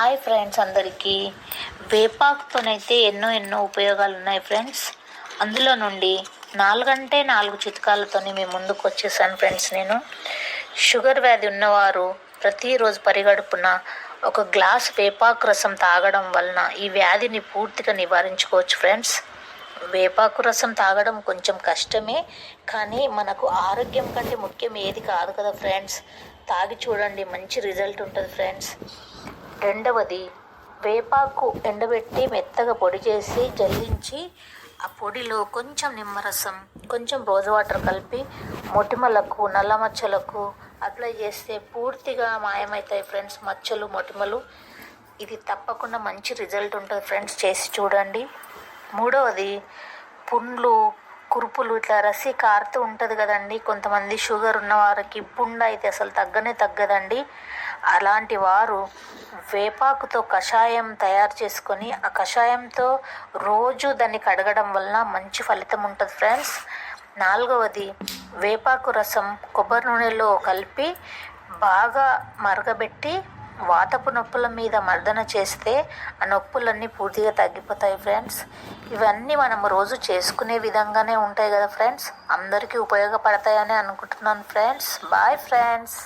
Hi friends, అందరికీ వేపాకుతోనైతే ఎన్నో ఉపయోగాలు ఉన్నాయి ఫ్రెండ్స్. అందులో నుండి 4 చిట్కాలతోని మేము ముందుకు వచ్చేసాను ఫ్రెండ్స్. నేను షుగర్ వ్యాధి ఉన్నవారు ప్రతిరోజు పరిగడుపున ఒక గ్లాస్ వేపాకు రసం తాగడం వలన ఈ వ్యాధిని పూర్తిగా నివారించుకోవచ్చు ఫ్రెండ్స్. వేపాకు రసం తాగడం కొంచెం కష్టమే, కానీ మనకు ఆరోగ్యం కంటే ముఖ్యం ఏది కాదు కదా ఫ్రెండ్స్. తాగి చూడండి, మంచి రిజల్ట్ ఉంటుంది ఫ్రెండ్స్. రెండవది, వేపాకు ఎండబెట్టి మెత్తగా పొడి చేసి జల్లించి ఆ పొడిలో కొంచెం నిమ్మరసం, కొంచెం రోజ్ వాటర్ కలిపి మొటిమలకు, నల్ల మచ్చలకు అప్లై చేస్తే పూర్తిగా మాయమవుతాయి ఫ్రెండ్స్, మచ్చలు మొటిమలు. ఇది తప్పకుండా మంచి రిజల్ట్ ఉంటుంది ఫ్రెండ్స్, చేసి చూడండి. మూడవది, పుండ్లు, కురుపులు ఇట్లా రసి కారుతూ ఉంటుంది కదండి. కొంతమంది షుగర్ ఉన్న వారికి పుండు అయితే అసలు తగ్గదండి. అలాంటి వారు వేపాకుతో కషాయం తయారు చేసుకొని ఆ కషాయంతో రోజు దాన్ని కడగడం వలన మంచి ఫలితం ఉంటుంది ఫ్రెండ్స్. నాలుగవది, వేపాకు రసం కొబ్బరి నూనెలో కలిపి బాగా మరగబెట్టి వాతపు నొప్పుల మీద మర్దన చేస్తే ఆ నొప్పులన్నీ పూర్తిగా తగ్గిపోతాయి ఫ్రెండ్స్. ఇవన్నీ మనం రోజు చేసుకునే విధంగానే ఉంటాయి కదా ఫ్రెండ్స్. అందరికీ ఉపయోగపడతాయని అనుకుంటున్నాను ఫ్రెండ్స్. Bye friends.